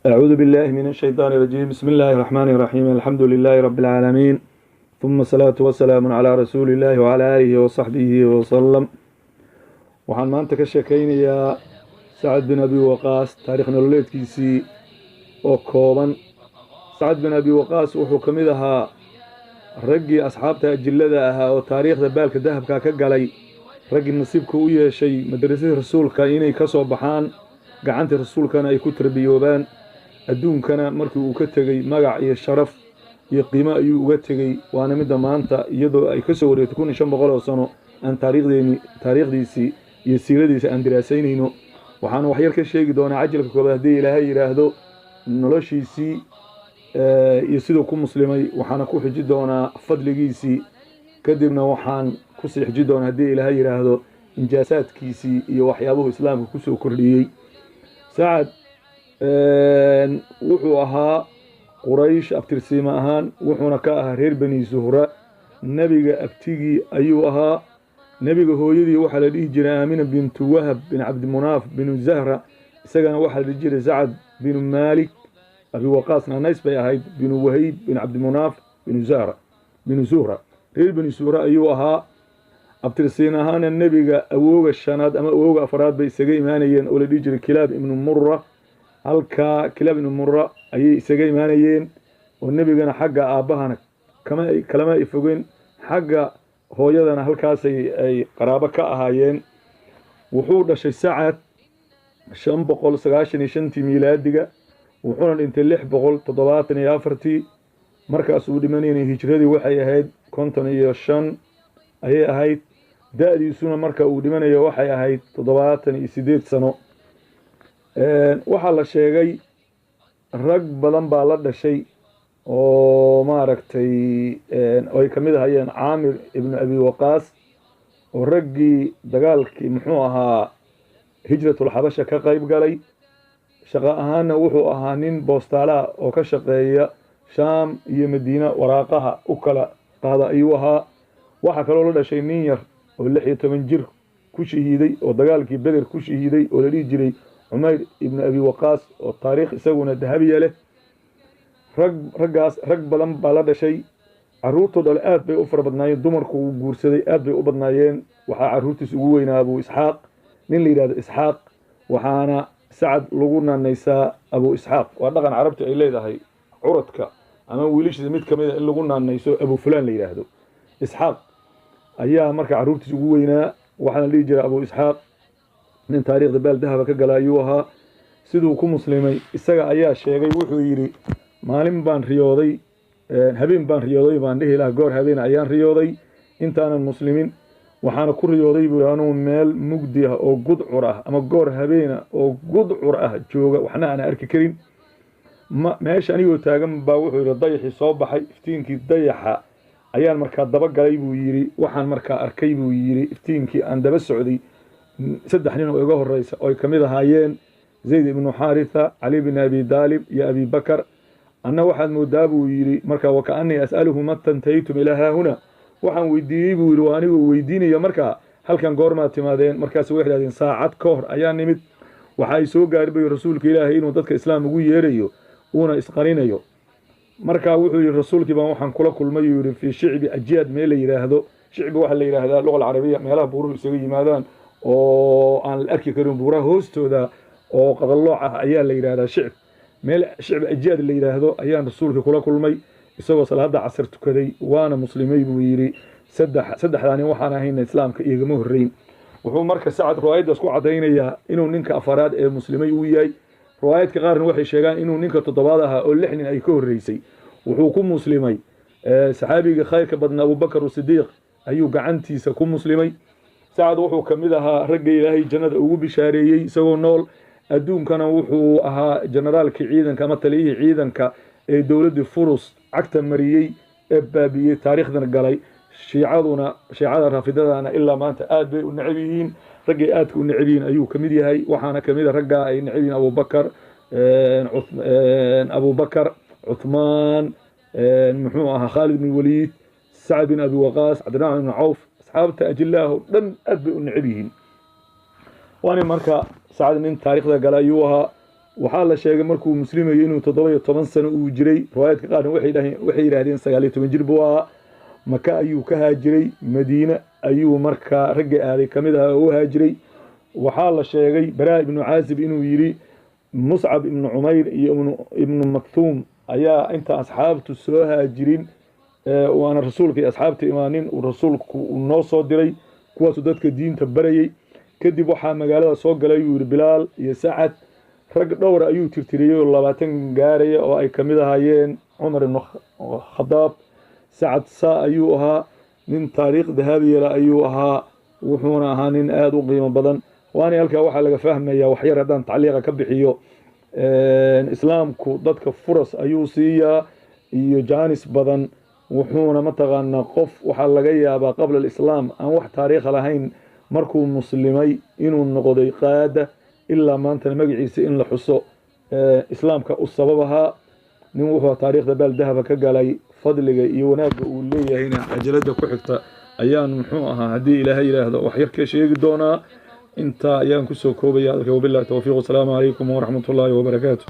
أعوذ بالله من الشيطان الرجيم. بسم الله الرحمن الرحيم. الحمد لله رب العالمين، ثم الصلاة والسلام على رسول الله وعلى آله وصحبه وسلم. waxaan maanta ka sheekaynayaa Sacad bin Abi Waqaas taariikh nololeedkiisii oo kooban. Sacad bin Abi Waqaas wuxuu ka mid ahaa raggii asxaabta ajillada ahaa oo taariikhda baalka dahabka ka galay, raggii nasiibka u yeeshay madrasadii rasuulka inay ka soo baxaan, gacanta rasuulkana ay ku tarbiyoobaan. adduunkana markii uu ka tegay magac iyo sharaf iyo qiimo ayuu uga tegay, waana midda maanta iyadoo ay ka soo wareegtay 1500 sano aan taariikhdiisii iyo siiradiisa aan diraasaynayno. waxaan wax yar ka sheegi doonaa cajalka koobaad haddii ilaahay yiraahdo noloshiisii iyo sidoo ku muslimay, waxaana ku xiji doonaa fadligiisii, kadibna waxaan ku sii xiji doonaa haddii ilaahay yiraahdo injaasaadkiisii iyo waxyaabuhu islaamka ku soo kordhiyay. Sacad wuxuu ahaa Quraysh abtirsiima ahaan, wuxuuna ka ahaa reer bani Zuhra. nabiga abtigii ayuu ahaa. nabiga hooyadii waxaa la dhihi jiray Aamina bintu Wahab bin Cabdimunaaf bin Zahra, isagana waxaa la dhihi jiray Sacad bin Maalik. Abi Waqaasna nays bay ahayd bin Wahayb bin Cabdimunaaf bin Zuhra. reer bani Zuhra ayuu ahaa. abtirsiin ahaana nabiga awooga shanaad ama awooga afraad bay isaga imaanayeen oo la dhihi jiray Kilaab ibnu Murra. halka Kilaab ibnu Murra ayay isaga imaanayeen oo nabigana xagga aabahana kalama ay fogeen, xagga hooyadana halkaas ay qaraabo ka ahaayeen. wuxuu dhashay Sacad 595 miilaadiga, wuxuuna dhintay 674 markaas uu dhimanayay. hijradii waxay ahayd 55 ayay ahayd. da'diisuna marka uu dhimanayo waxay ahayd 78 sano. waxaa la sheegay rag badan baa la dhashay oo maaragtay ay ka mid ahayeen Caamir ibn Abi Waqaas oo raggii dagaalkii muxuu ahaa hijratul xabasha ka qayb galay. shaqo ahaanna wuxuu ahaa nin boostaala oo ka shaqeeya Shaam iyo Madiina, waraaqaha u kala qaada ayuu ahaa. waxaa kaloo la dhashay nin yar oo 16 jir ku shahiiday oo dagaalkii Badr ku shahiiday oo la dhihi jiray Umayr ibn Abi Waqaas oo taariikh isaguna dahabiya leh. rag badan baa la dhashay. caruurtooda aad bay u fara badnaayeen, dumarku uu guursaday aad bay u badnaayeen. waxaa caruurtiis ugu weynaa Abu Isxaaq, nin la yiraahdo Isxaaq, waxaana Sacad lagu naanaysaa Abu Isxaaq. waa dhaqan carabta ay leedahay curadka ama wiilashiisa mid kamid ah in lagu naanayso Abu Fulaan la yiraahdo. Isxaaq ayaa marka caruurtiis ugu weynaa, waxaana la dhihi jiray Abu Isxaaq. nin taariikhda baal dahaba ka galay ayuu ahaa. siduu ku muslimay isaga ayaa sheegay, wuxuu yidhi maalin baan riyooday, habeen baan riyooday baan dhihi lahaa, goor habeen ayaan riyooday intaanan muslimin. waxaana ku riyooday buu anuu meel mugdi ah oo gudcur ah ama goor habeena oo gudcur ah jooga, waxna aan arki karin. meesha anigoo taagan baa wuxuu yidhi dayaxii soo baxay. iftiinkii dayaxa ayaan markaa daba galay buu yidhi. waxaan markaa arkay buu yidhi iftiinkii aan daba socday 3 nin oo iga horeysa oo ay ka mid ahaayeen Zayd ibn Xaaritha, Ali ibn Abi Talib iyo Abi Bakar. anna waxaad moodaa buu yidhi markaa wakaanii as'aluhu matantaytum ilaa haahuna, waxaan weydiiyey buu yidhi waa anigoo weydiinaya markaa halkan goormaad timaadeen. markaas waxay yidhahdeen saacad ka hor ayaa nimid. waxa ay soo gaari bay rasuulka ilaahay inuu dadka islaam ugu yeerayo uuna isqarinayo. markaa wuxuu yidhi rasuulkii baan waxaan kula kulmay uu yidhi fii shicbi Ajiyaad meel la yiraahdo. shicbi waxa la yiraahdaa luqada carabiga meelaha buuruhu isaga yimaadaan oo aan la arki karin buuraha hoostooda oo qadallooc ah ayaa la yiraahdaa shicb. meel shicbi Ajiyaad la yiraahdo ayaan rasuulka kula kulmay isagoo salaada casr tukaday, waana muslimay buu yidhi. saddexdaani waxaan ahayna islaamka igama horreyn. wuxuu marka Sacad riwaayadaas ku cadaynayaa inuu ninka afaraad ee muslimay uu yahay. riwaayadka qaarna waxay sheegaan inuu ninka toddobaad ahaa oo 6 nin ay ka horreysay. wuxuu ku muslimay saxaabiga khayrka badnaa Abu Bakar as-Siddiq ayuu gacantiisa ku muslimay. Sacad wuxuu ka mid ahaa ragga Ilaahay jannada ugu bishaareeyay isagoo nool. adduunkana wuxuu ahaa generaalkii ciidanka ama taliyihii ciidanka ee dowladda Furus cagta mariyay ee baabiyay taariikhdan galay. shiicada raafidadana ilaa maanta aad bay u necab yihiin. raggay aadka u necab yihiin ayuu ka mid yahay. waxaana ka mid ah ragga ay necab yihiin Abu Bakar, Uthman, muxuu ahaa Khalid bin Waliid, Sacad bin Abi Waqaas, Cabdiraxmaan bin Cawf. asxaabta ajillaahu dhan aad bay u necab yihiin. waana marka Sacad nin taariikhda galay ayuu ahaa. waxaa la sheegay markuu muslimayo inuu 17 sano uu jiray riwaayadka qaarna waxay yiraahdeen 19 jir buu ahaa maka ayuu ka haajiray madiina ayuu markaa ragga aaday kamid ah oo haajiray waxaa la sheegay baraa ibn caazib inuu yiri muscab ibn umayr iyo ibn makthum ayaa inta asxaabtu soo haajirin waana rasuulkii asxaabta imaanin uu rasuulku noo soo diray kuwaas dadka diinta barayay kadib waxaa magaalada soo galay uu bilaal iyo sacad rag dhowr ayuu tirtiriyay 20 gaaraya oo ay kamid ahaayeen Umar ibn Khattab sacad saa ayuu ahaa nin taariikh dahabi yala ayuu ahaa wuxuuna ahaa nin aad u qiimo badan waana halka waxa laga fahmayaa wax yar hadan tacliiqa ka bixiyo islaamku dadka furas ayuu siiyaa iyo jaanis badan wuxuuna mataqaana qof waxa laga yaabaa qabla al-islaam aan wax taariikh lahayn markuu muslimay inuu noqday qaada ilaa maanta magaciisa in la xuso islaamka u sababaha nin wuxuu taariikhda bal dahaba ka galay fadliga iyo wanaaga uu leeyahayna ajalada ku xigta ayaan muxuu ahaa hadii ilaahay yiraahdo wax yar ka sheegi doonaa inta ayaan ku soo koobaya wabillahi tawfiiq. Assalamu alaykum wa rahmatullahi wa barakatuh.